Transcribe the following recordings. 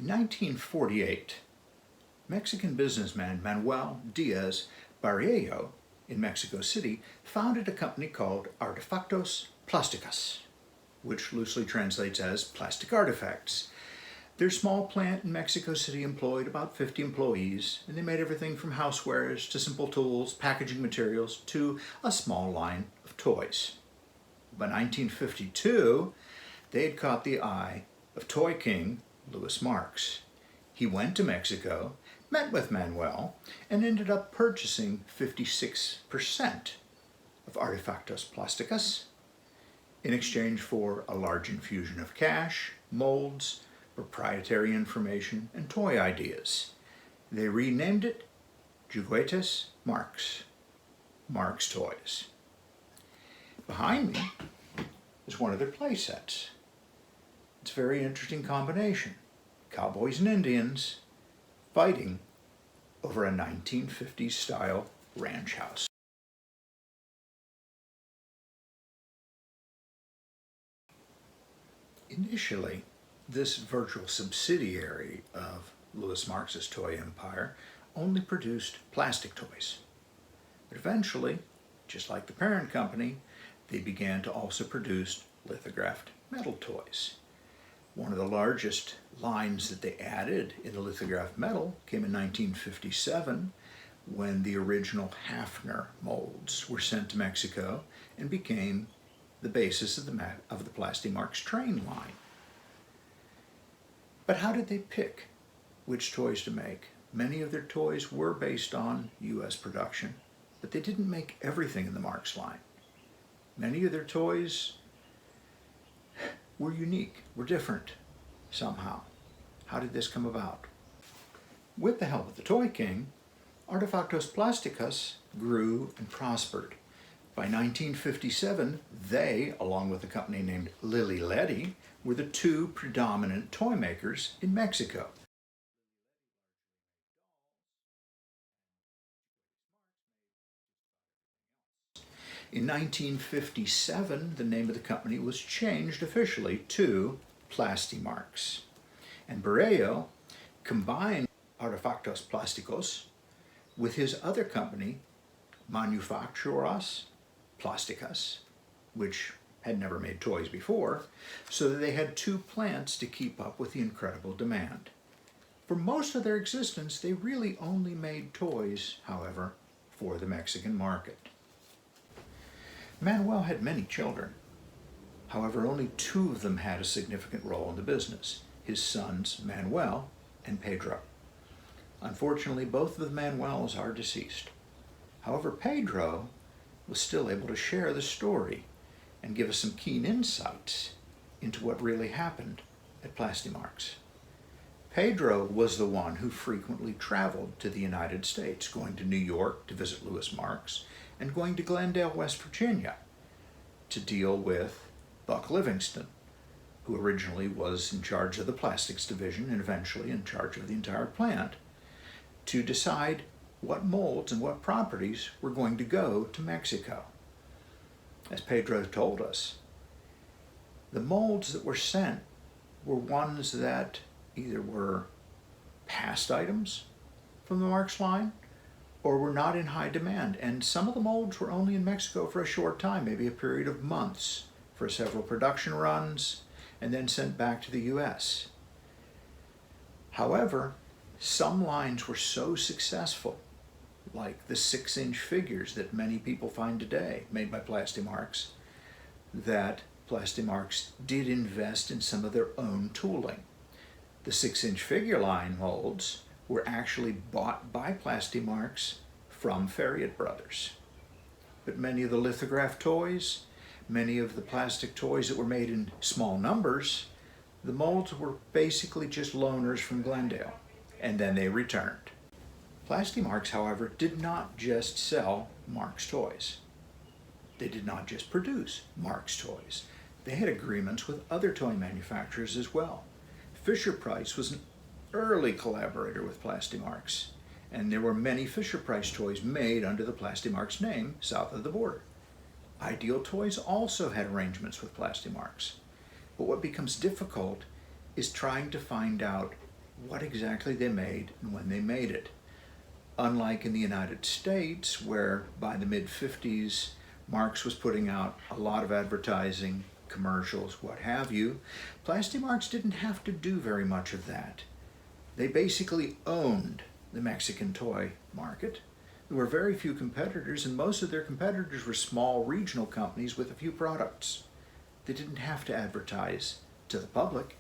In 1948, Mexican businessman Manuel Diaz Barrio in Mexico City founded a company called Artefactos Plásticos, which loosely translates as plastic artifacts. Their small plant in Mexico City employed about 50 employees, and they made everything from housewares to simple tools, packaging materials, to a small line of toys. By 1952, they had caught the eye of toy king Louis Marx. He went to Mexico, met with Manuel, and ended up purchasing 56% of Artefactos Plásticos in exchange for a large infusion of cash, molds, proprietary information, and toy ideas. They renamed it Juguetes Marx, Marx Toys. Behind me is one of their playsets. It's a very interesting combination. Cowboys and Indians fighting over a 1950s style ranch house. Initially, this virtual subsidiary of Louis Marx's toy empire only produced plastic toys. But eventually, just like the parent company, they began to also produce lithographed metal toys. One of the largest lines that they added in the lithographed metal came in 1957 when the original Hafner molds were sent to Mexico and became the basis of the Plastimarx train line. But how did they pick which toys to make? Many of their toys were based on U.S. production, but they didn't make everything in the Marx line. Many of their toys were unique, were different somehow. How did this come about? With the help of the Toy King, Artefactos Plásticos grew and prospered. By 1957, they, along with a company named Lili Ledy, were the two predominant toy makers in Mexico. In 1957, the name of the company was changed officially to Plastimarx. And Barrio combined Artefactos Plásticos with his other company, Manufacturas Plásticas, which had never made toys before, so that they had two plants to keep up with the incredible demand. For most of their existence, they really only made toys, however, for the Mexican market. Manuel had many children. However, only two of them had a significant role in the business, his sons Manuel and Pedro. Unfortunately, both of the Manuels are deceased. However, Pedro was still able to share the story and give us some keen insights into what really happened at Plastimarx. Pedro was the one who frequently traveled to the United States, going to New York to visit Louis Marx, and going to Glendale, West Virginia, to deal with Buck Livingston, who originally was in charge of the plastics division and eventually in charge of the entire plant, to decide what molds and what properties were going to go to Mexico. As Pedro told us, the molds that were sent were ones that either were past items from the Marx line or were not in high demand. And some of the molds were only in Mexico for a short time, maybe a period of months, for several production runs, and then sent back to the US. However, some lines were so successful, like the 6-inch figures that many people find today, made by Plastimarx, that Plastimarx did invest in some of their own tooling. The 6-inch figure line molds were actually bought by Plastimarx from Farriot Brothers. But many of the lithographed toys, many of the plastic toys that were made in small numbers, the molds were basically just loaners from Glendale, and then they returned. Plastimarx, however, did not just sell Marx toys. They did not just produce Marx toys. They had agreements with other toy manufacturers as well. Fisher-Price was an early collaborator with Plastimarx, and there were many Fisher-Price toys made under the Plastimarx name south of the border. Ideal Toys also had arrangements with Plastimarx. But what becomes difficult is trying to find out what exactly they made and when they made it. Unlike in the United States, where by the mid-50s, Marx was putting out a lot of advertising, commercials, what have you, Plastimarx didn't have to do very much of that. They basically owned the Mexican toy market. There were very few competitors, and most of their competitors were small regional companies with a few products. They didn't have to advertise to the public,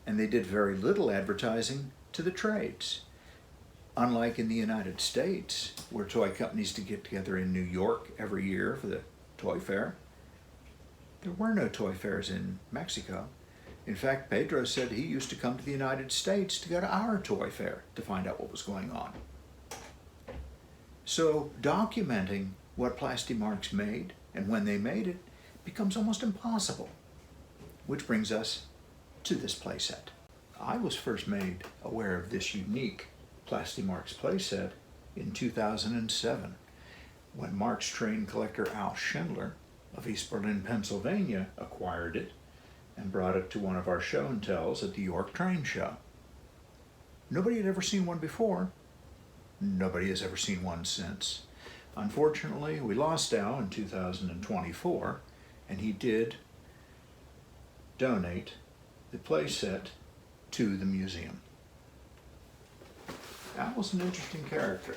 and they did very little advertising to the trades. Unlike in the United States, where toy companies to get together in New York every year for the toy fair, there were no toy fairs in Mexico. In fact, Pedro said he used to come to the United States to go to our toy fair to find out what was going on. So documenting what Plastimarx made and when they made it becomes almost impossible. Which brings us to this playset. I was first made aware of this unique Plastimarx playset in 2007 when Marx train collector Al Schindler of East Berlin, Pennsylvania acquired it and brought it to one of our show and tells at the York Train Show. Nobody had ever seen one before. Nobody has ever seen one since. Unfortunately, we lost Al in 2024, and he did donate the playset to the museum. Al was an interesting character,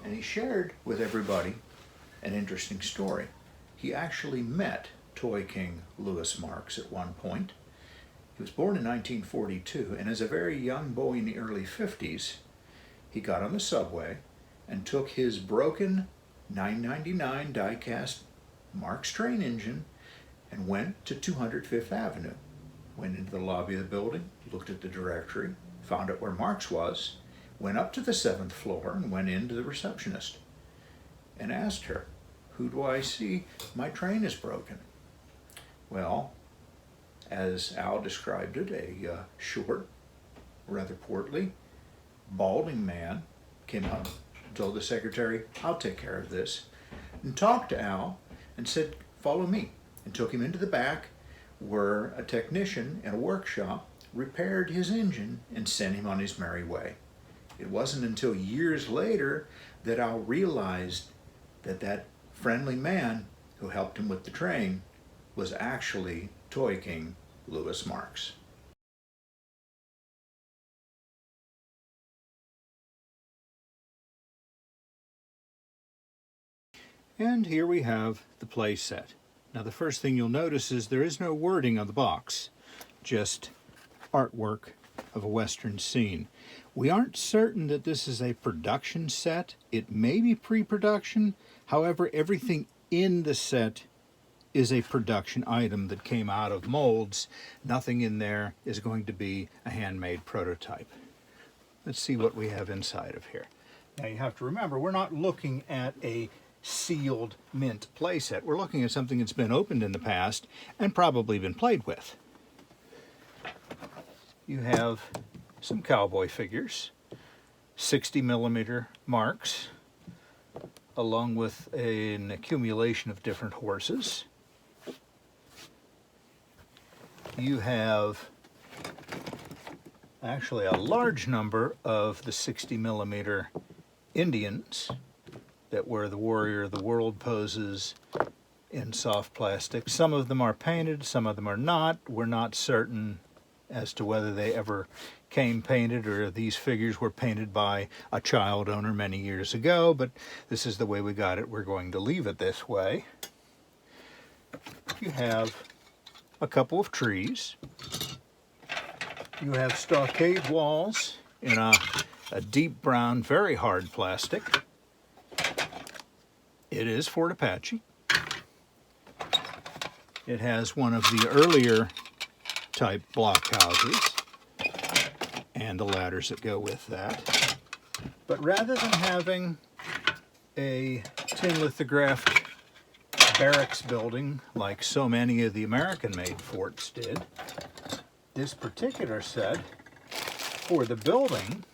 and he shared with everybody an interesting story. He actually met toy king Louis Marx at one point. He was born in 1942, and as a very young boy in the early 50s, he got on the subway and took his broken 999 die-cast Marx train engine and went to 200 Fifth Avenue. Went into the lobby of the building, looked at the directory, found out where Marx was, went up to the 7th floor and went in to the receptionist and asked her, "Who do I see? My train is broken." Well, as Al described it, a short, rather portly, balding man came up and told the secretary, "I'll take care of this," and talked to Al and said, "Follow me," and took him into the back where a technician in a workshop repaired his engine and sent him on his merry way. It wasn't until years later that Al realized that that friendly man who helped him with the train was actually toy king Louis Marx. And here we have the playset. Now the first thing you'll notice is there is no wording on the box, just artwork of a Western scene. We aren't certain that this is a production set. It may be pre-production. However, everything in the set is a production item that came out of molds. Nothing in there is going to be a handmade prototype. Let's see what we have inside of here. Now you have to remember, we're not looking at a sealed mint playset. We're looking at something that's been opened in the past and probably been played with. You have some cowboy figures, 60mm Marx, along with an accumulation of different horses. You have actually a large number of the 60mm Indians that were the Warrior of the World poses in soft plastic. Some of them are painted, some of them are not. We're not certain as to whether they ever came painted or these figures were painted by a child owner many years ago, but this is the way we got it. We're going to leave it this way. You have a couple of trees. You have stockade walls in a deep brown, very hard plastic. It is Fort Apache. It has one of the earlier type blockhouses and the ladders that go with that. But rather than having a tin lithographed barracks building like so many of the American-made forts did, this particular set for the building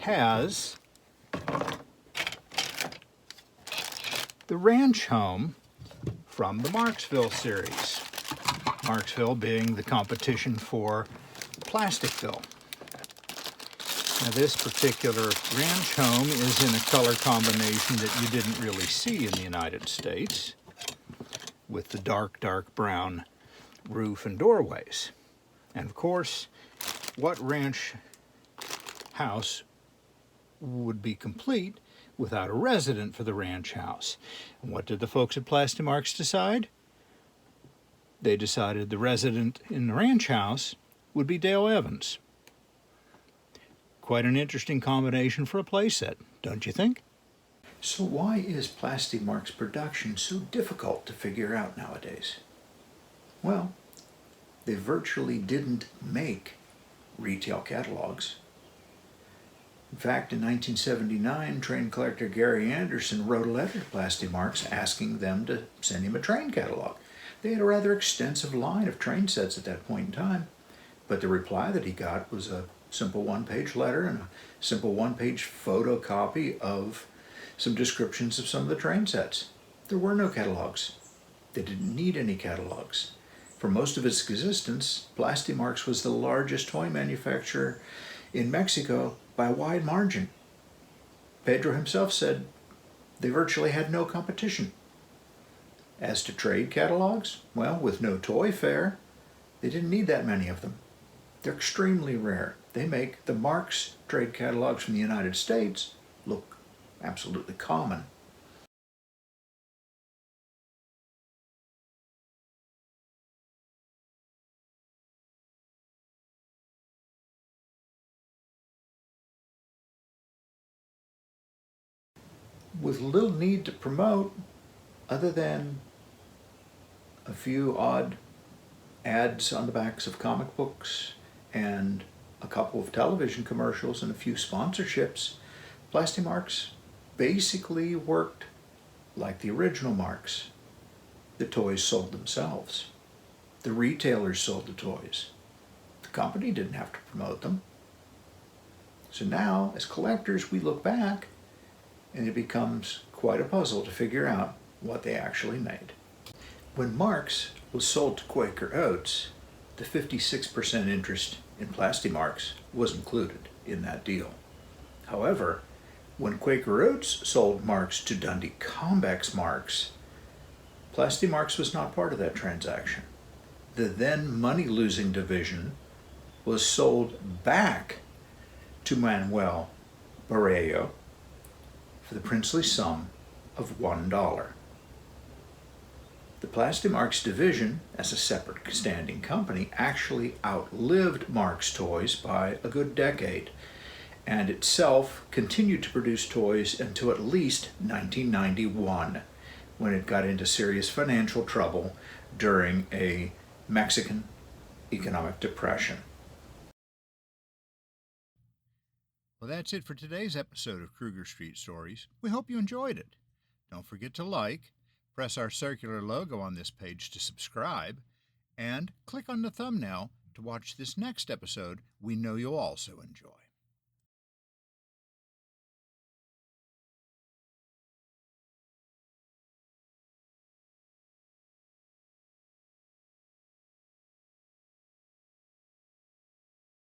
has the ranch home from the Marxville series. Marxville being the competition for Plasticville. Now this particular ranch home is in a color combination that you didn't really see in the United States, with the dark brown roof and doorways. And of course, what ranch house would be complete without a resident for the ranch house? And what did the folks at Plastimarx decide? They decided the resident in the ranch house would be Dale Evans. Quite an interesting combination for a playset, don't you think? So why is Plastimarx production so difficult to figure out nowadays? Well, they virtually didn't make retail catalogs. In fact, in 1979, train collector Gary Anderson wrote a letter to Plastimarx asking them to send him a train catalog. They had a rather extensive line of train sets at that point in time, but the reply that he got was a simple one-page letter and a simple one-page photocopy of some descriptions of some of the train sets. There were no catalogs. They didn't need any catalogs. For most of its existence, Plastimarx was the largest toy manufacturer in Mexico by a wide margin. Pedro himself said they virtually had no competition. As to trade catalogs, well, with no toy fair, they didn't need that many of them. They're extremely rare. They make the Marx trade catalogs from the United States look absolutely common. With little need to promote, other than a few odd ads on the backs of comic books and a couple of television commercials and a few sponsorships, Plastimarx basically worked like the original Marx. The toys sold themselves. The retailers sold the toys. The company didn't have to promote them. So now, as collectors, we look back and it becomes quite a puzzle to figure out what they actually made. When Marx was sold to Quaker Oats, the 56% interest in Plastimarx was included in that deal. However, when Quaker Oats sold Marx to Dundee Combeck's Marx, Plastimarx was not part of that transaction. The then money-losing division was sold back to Manuel Barreiro for the princely sum of $1. The Plastimarx division, as a separate standing company, actually outlived Marx Toys by a good decade, and itself continued to produce toys until at least 1991, when it got into serious financial trouble during a Mexican economic depression. Well, that's it for today's episode of Kruger Street Stories. We hope you enjoyed it. Don't forget to like, press our circular logo on this page to subscribe, and click on the thumbnail to watch this next episode we know you'll also enjoy.